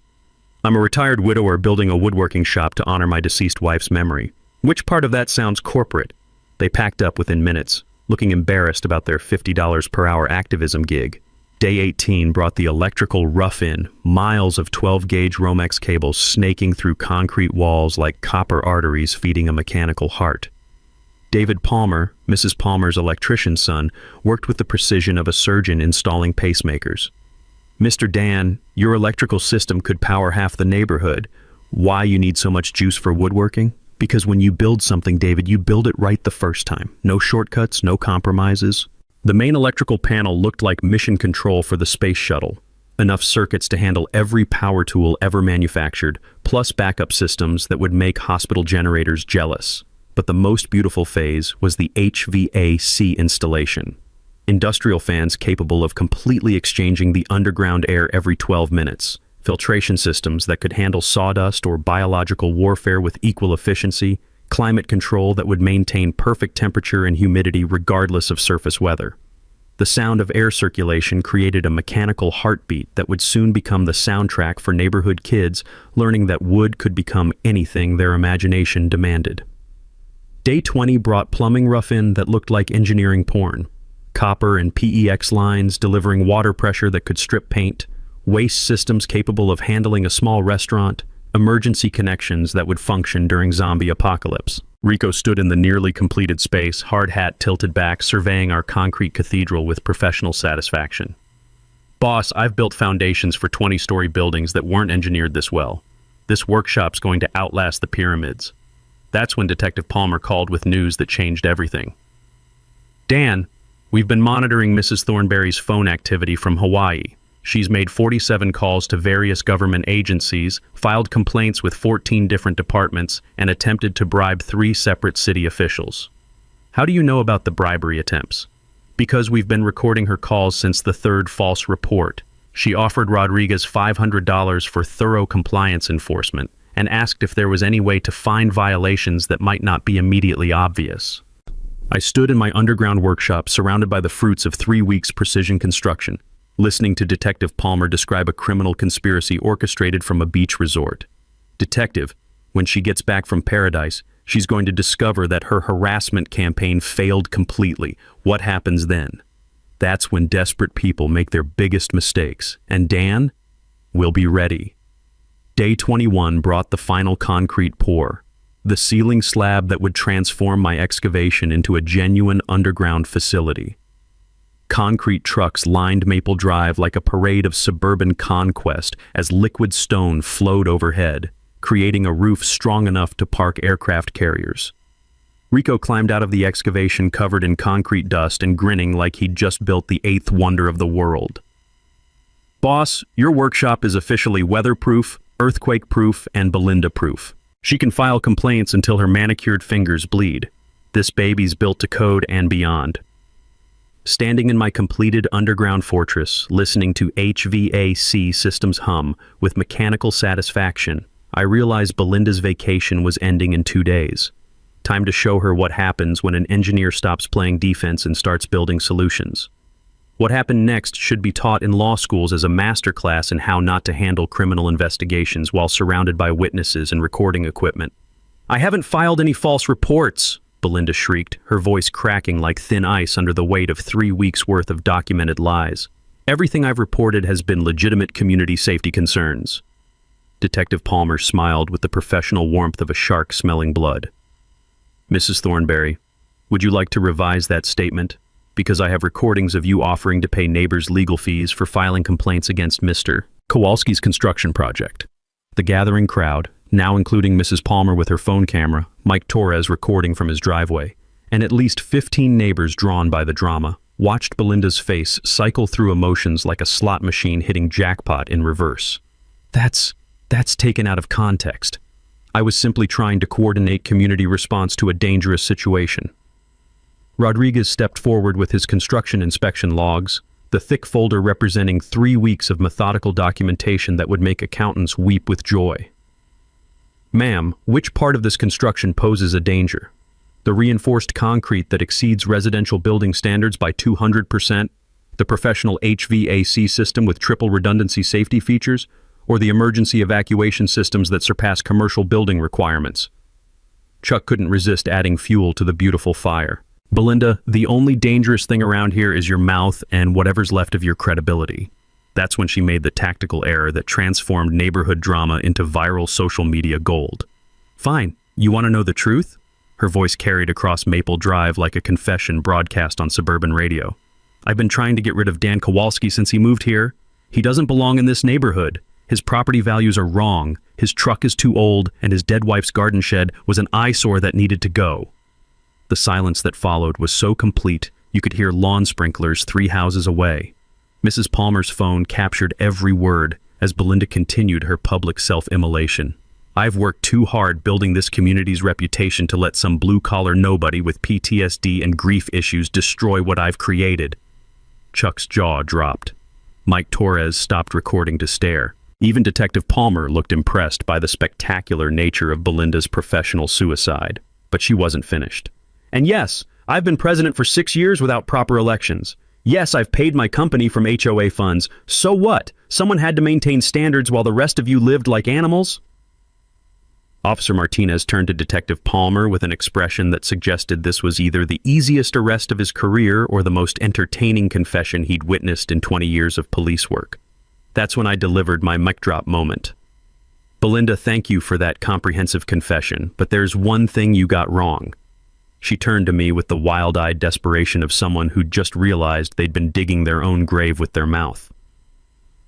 I'm a retired widower building a woodworking shop to honor my deceased wife's memory. Which part of that sounds corporate? They packed up within minutes, looking embarrassed about their $50 per hour activism gig. Day 18 brought the electrical rough-in, miles of 12-gauge Romex cables snaking through concrete walls like copper arteries feeding a mechanical heart. David Palmer, Mrs. Palmer's electrician's son, worked with the precision of a surgeon installing pacemakers. Mr. Dan, your electrical system could power half the neighborhood. Why you need so much juice for woodworking? Because when you build something, David, you build it right the first time. No shortcuts, no compromises. The main electrical panel looked like mission control for the space shuttle. Enough circuits to handle every power tool ever manufactured, plus backup systems that would make hospital generators jealous. But the most beautiful phase was the HVAC installation. industrial fans capable of completely exchanging the underground air every 12 minutes, filtration systems that could handle sawdust or biological warfare with equal efficiency, climate control that would maintain perfect temperature and humidity regardless of surface weather. The sound of air circulation created a mechanical heartbeat that would soon become the soundtrack for neighborhood kids learning that wood could become anything their imagination demanded. Day 20 brought plumbing rough-in that looked like engineering porn. Copper and PEX lines delivering water pressure that could strip paint, waste systems capable of handling a small restaurant, emergency connections that would function during zombie apocalypse. Rico stood in the nearly completed space, hard hat tilted back, surveying our concrete cathedral with professional satisfaction. Boss, I've built foundations for 20-story buildings that weren't engineered this well. This workshop's going to outlast the pyramids. That's when Detective Palmer called with news that changed everything. Dan, we've been monitoring Mrs. Thornberry's phone activity from Hawaii. She's made 47 calls to various government agencies, filed complaints with 14 different departments, and attempted to bribe 3 separate city officials. How do you know about the bribery attempts? Because we've been recording her calls since the 3rd false report. She offered Rodriguez $500 for thorough compliance enforcement and asked if there was any way to find violations that might not be immediately obvious. I stood in my underground workshop surrounded by the fruits of 3 weeks' precision construction, listening to Detective Palmer describe a criminal conspiracy orchestrated from a beach resort. Detective, when she gets back from paradise, she's going to discover that her harassment campaign failed completely. What happens then? That's when desperate people make their biggest mistakes. And Dan will be ready. Day 21 brought the final concrete pour, the ceiling slab that would transform my excavation into a genuine underground facility. Concrete trucks lined Maple Drive like a parade of suburban conquest as liquid stone flowed overhead, creating a roof strong enough to park aircraft carriers. Rico climbed out of the excavation covered in concrete dust and grinning like he'd just built the 8th wonder of the world. Boss, your workshop is officially weatherproof, earthquake-proof, and Belinda-proof. She can file complaints until her manicured fingers bleed. This baby's built to code and beyond. Standing in my completed underground fortress, listening to HVAC systems hum with mechanical satisfaction, I realized Belinda's vacation was ending in 2 days. Time to show her what happens when an engineer stops playing defense and starts building solutions. What happened next should be taught in law schools as a masterclass in how not to handle criminal investigations while surrounded by witnesses and recording equipment. I haven't filed any false reports, Belinda shrieked, her voice cracking like thin ice under the weight of 3 weeks' worth of documented lies. Everything I've reported has been legitimate community safety concerns. Detective Palmer smiled with the professional warmth of a shark smelling blood. Mrs. Thornberry, would you like to revise that statement? Because I have recordings of you offering to pay neighbors legal fees for filing complaints against Mr. Kowalski's construction project. The gathering crowd, now including Mrs. Palmer with her phone camera, Mike Torres recording from his driveway, and at least 15 neighbors drawn by the drama, watched Belinda's face cycle through emotions like a slot machine hitting jackpot in reverse. That's taken out of context. I was simply trying to coordinate community response to a dangerous situation. Rodriguez stepped forward with his construction inspection logs, the thick folder representing 3 weeks of methodical documentation that would make accountants weep with joy. Ma'am, which part of this construction poses a danger? The reinforced concrete that exceeds residential building standards by 200%, the professional HVAC system with triple redundancy safety features, or the emergency evacuation systems that surpass commercial building requirements? Chuck couldn't resist adding fuel to the beautiful fire. Belinda, the only dangerous thing around here is your mouth and whatever's left of your credibility. That's when she made the tactical error that transformed neighborhood drama into viral social media gold. Fine, you want to know the truth? Her voice carried across Maple Drive like a confession broadcast on suburban radio. I've been trying to get rid of Dan Kowalski since he moved here. He doesn't belong in this neighborhood. His property values are wrong, his truck is too old, and his dead wife's garden shed was an eyesore that needed to go. The silence that followed was so complete, you could hear lawn sprinklers 3 houses away. Mrs. Palmer's phone captured every word as Belinda continued her public self-immolation. I've worked too hard building this community's reputation to let some blue-collar nobody with PTSD and grief issues destroy what I've created. Chuck's jaw dropped. Mike Torres stopped recording to stare. Even Detective Palmer looked impressed by the spectacular nature of Belinda's professional suicide. But she wasn't finished. And yes, I've been president for 6 years without proper elections. Yes, I've paid my company from HOA funds. So what? Someone had to maintain standards while the rest of you lived like animals? Officer Martinez turned to Detective Palmer with an expression that suggested this was either the easiest arrest of his career or the most entertaining confession he'd witnessed in 20 years of police work. That's when I delivered my mic drop moment. Belinda, thank you for that comprehensive confession, but there's one thing you got wrong. She turned to me with the wild-eyed desperation of someone who'd just realized they'd been digging their own grave with their mouth.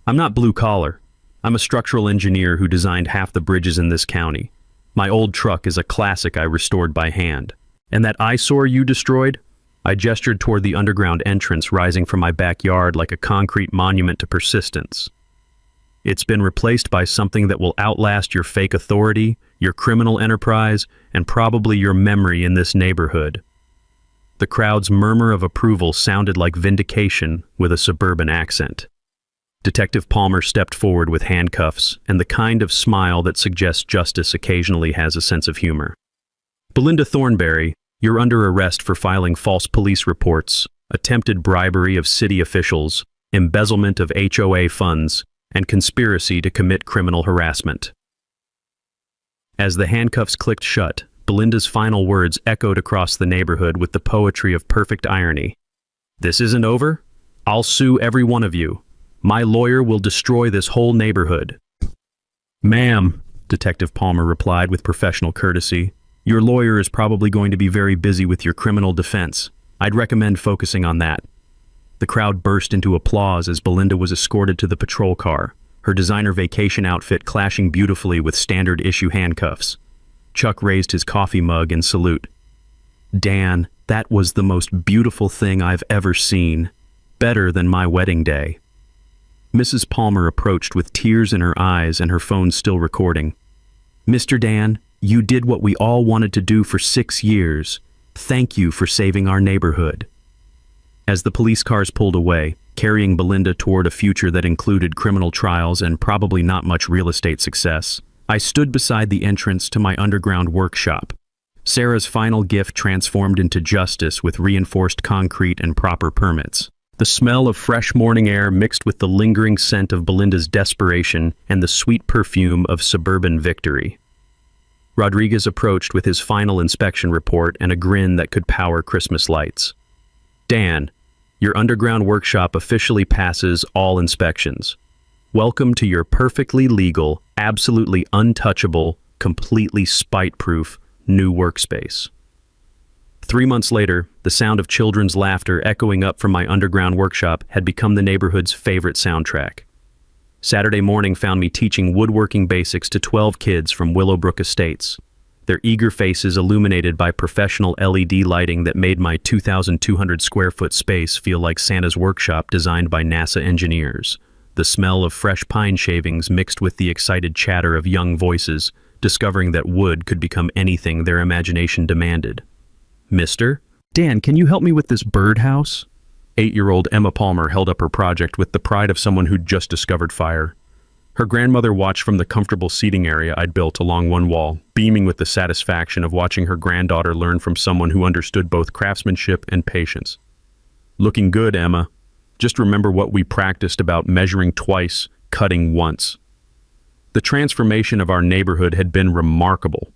I'm not blue-collar. I'm a structural engineer who designed half the bridges in this county. My old truck is a classic I restored by hand. And that eyesore you destroyed? I gestured toward the underground entrance rising from my backyard like a concrete monument to persistence. It's been replaced by something that will outlast your fake authority, your criminal enterprise, and probably your memory in this neighborhood. The crowd's murmur of approval sounded like vindication with a suburban accent. Detective Palmer stepped forward with handcuffs and the kind of smile that suggests justice occasionally has a sense of humor. Belinda Thornberry, you're under arrest for filing false police reports, attempted bribery of city officials, embezzlement of HOA funds, and conspiracy to commit criminal harassment. As the handcuffs clicked shut, Belinda's final words echoed across the neighborhood with the poetry of perfect irony. This isn't over. I'll sue every one of you. My lawyer will destroy this whole neighborhood. Ma'am, Detective Palmer replied with professional courtesy, your lawyer is probably going to be very busy with your criminal defense. I'd recommend focusing on that. The crowd burst into applause as Belinda was escorted to the patrol car, her designer vacation outfit clashing beautifully with standard issue handcuffs. Chuck raised his coffee mug in salute. Dan, that was the most beautiful thing I've ever seen. Better than my wedding day. Mrs. Palmer approached with tears in her eyes and her phone still recording. Mr. Dan, you did what we all wanted to do for 6 years. Thank you for saving our neighborhood. As the police cars pulled away, carrying Belinda toward a future that included criminal trials and probably not much real estate success, I stood beside the entrance to my underground workshop. Sarah's final gift transformed into justice with reinforced concrete and proper permits. The smell of fresh morning air mixed with the lingering scent of Belinda's desperation and the sweet perfume of suburban victory. Rodriguez approached with his final inspection report and a grin that could power Christmas lights. Dan, your underground workshop officially passes all inspections. Welcome to your perfectly legal, absolutely untouchable, completely spite-proof new workspace. 3 months later, the sound of children's laughter echoing up from my underground workshop had become the neighborhood's favorite soundtrack. Saturday morning found me teaching woodworking basics to 12 kids from Willowbrook Estates, their eager faces illuminated by professional LED lighting that made my 2,200 square foot space feel like Santa's workshop designed by NASA engineers. The smell of fresh pine shavings mixed with the excited chatter of young voices, discovering that wood could become anything their imagination demanded. Mister? Dan, can you help me with this birdhouse? 8-year-old Emma Palmer held up her project with the pride of someone who'd just discovered fire. Her grandmother watched from the comfortable seating area I'd built along one wall, beaming with the satisfaction of watching her granddaughter learn from someone who understood both craftsmanship and patience. Looking good, Emma. Just remember what we practiced about measuring twice, cutting once. The transformation of our neighborhood had been remarkable.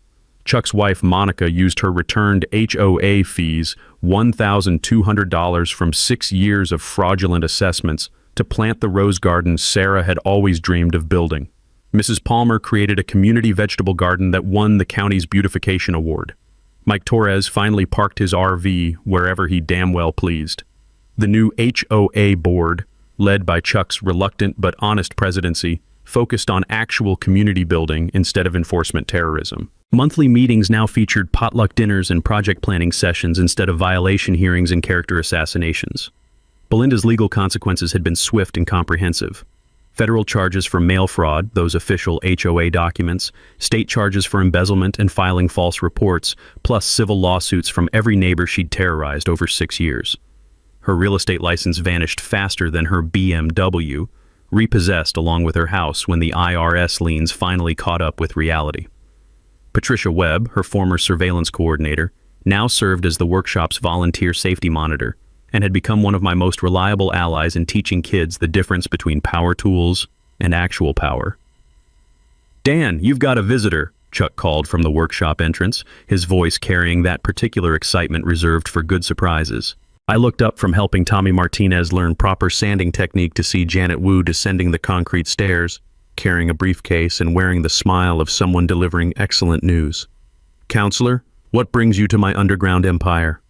Chuck's wife, Monica, used her returned HOA fees, $1,200 from 6 years of fraudulent assessments, to plant the rose garden Sarah had always dreamed of building. Mrs. Palmer created a community vegetable garden that won the county's beautification award. Mike Torres finally parked his RV wherever he damn well pleased. The new HOA board, led by Chuck's reluctant but honest presidency, focused on actual community building instead of enforcement terrorism. Monthly meetings now featured potluck dinners and project planning sessions instead of violation hearings and character assassinations. Belinda's legal consequences had been swift and comprehensive. Federal charges for mail fraud, those official HOA documents, state charges for embezzlement and filing false reports, plus civil lawsuits from every neighbor she'd terrorized over 6 years. Her real estate license vanished faster than her BMW, repossessed along with her house when the IRS liens finally caught up with reality. Patricia Webb, her former surveillance coordinator, now served as the workshop's volunteer safety monitor and had become one of my most reliable allies in teaching kids the difference between power tools and actual power. "Dan, you've got a visitor," Chuck called from the workshop entrance, his voice carrying that particular excitement reserved for good surprises. I looked up from helping Tommy Martinez learn proper sanding technique to see Janet Wu descending the concrete stairs, carrying a briefcase and wearing the smile of someone delivering excellent news. "Counselor, what brings you to my underground empire?"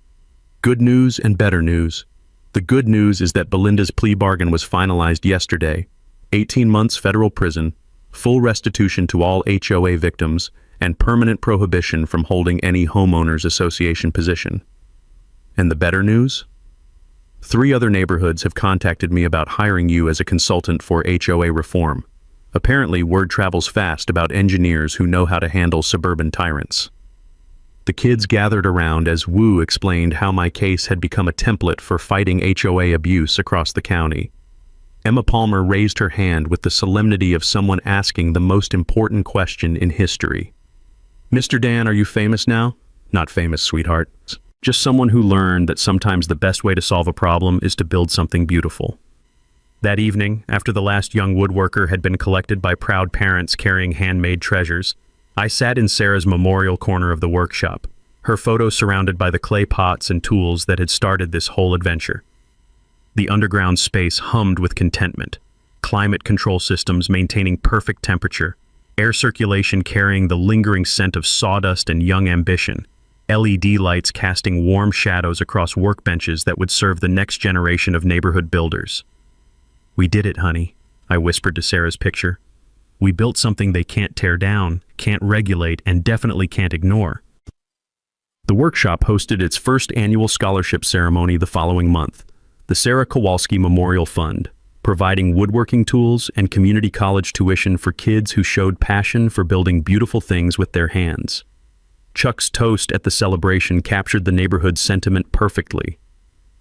"Good news and better news. The good news is that Belinda's plea bargain was finalized yesterday. 18 months federal prison, full restitution to all HOA victims, and permanent prohibition from holding any homeowners association position. And the better news? 3 other neighborhoods have contacted me about hiring you as a consultant for HOA reform. Apparently, word travels fast about engineers who know how to handle suburban tyrants." The kids gathered around as Wu explained how my case had become a template for fighting HOA abuse across the county. Emma Palmer raised her hand with the solemnity of someone asking the most important question in history. "Mr. Dan, are you famous now?" "Not famous, sweetheart. Just someone who learned that sometimes the best way to solve a problem is to build something beautiful." That evening, after the last young woodworker had been collected by proud parents carrying handmade treasures, I sat in Sarah's memorial corner of the workshop, her photo surrounded by the clay pots and tools that had started this whole adventure. The underground space hummed with contentment, climate control systems maintaining perfect temperature, air circulation carrying the lingering scent of sawdust and young ambition, LED lights casting warm shadows across workbenches that would serve the next generation of neighborhood builders. "We did it, honey," I whispered to Sarah's picture. "We built something they can't tear down, can't regulate, and definitely can't ignore." The workshop hosted its first annual scholarship ceremony the following month, the Sarah Kowalski Memorial Fund, providing woodworking tools and community college tuition for kids who showed passion for building beautiful things with their hands. Chuck's toast at the celebration captured the neighborhood's sentiment perfectly.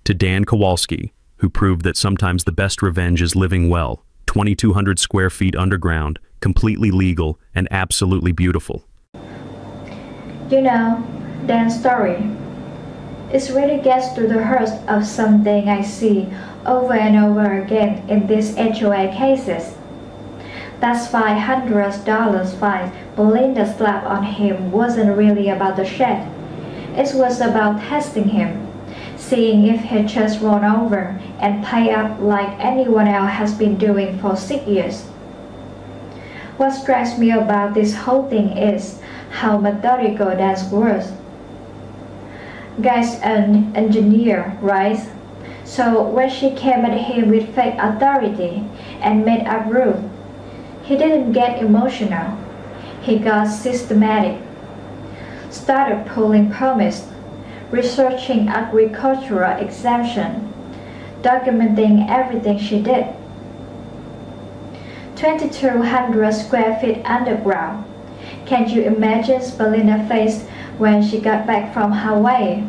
To Dan Kowalski, who proved that sometimes the best revenge is living well, 2,200 square feet underground, completely legal, and absolutely beautiful. You know, Dan's story. It really gets to the heart of something I see over and over again in these HOA cases. That $500 fine Belinda slapped on him wasn't really about the shed. It was about testing him, seeing if he'd just roll over and pay up like anyone else has been doing for 6 years. What strikes me about this whole thing is how methodical that was. Guy's an engineer, right? So when she came at him with fake authority and made up rules, he didn't get emotional. He got systematic. Started pulling permits, researching agricultural exemption, documenting everything she did. 2,200 square feet underground. Can you imagine Belinda's face when she got back from Hawaii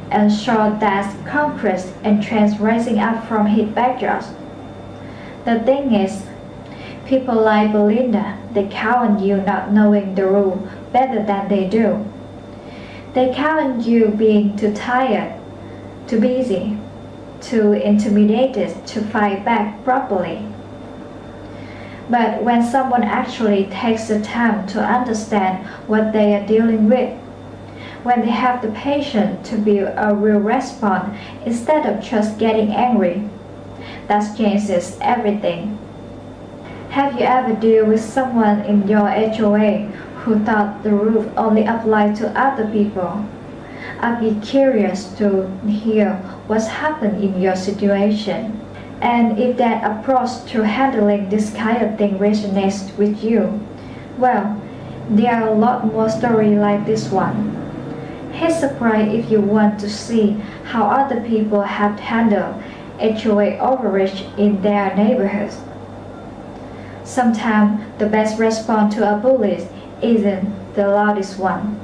and saw that concrete entrance rising up from his backyard? The thing is, people like Belinda, they count on you not knowing the rule better than they do. They count on you being too tired, too busy, too intimidated to fight back properly. But when someone actually takes the time to understand what they are dealing with, when they have the patience to build a real response instead of just getting angry, that changes everything. Have you ever dealt with someone in your HOA who thought the rule only applied to other people? I'd be curious to hear what's happened in your situation. And if that approach to handling this kind of thing resonates with you, well, there are a lot more stories like this one. Hit subscribe if you want to see how other people have handled HOA overreach in their neighborhoods. Sometimes the best response to a bully isn't the loudest one.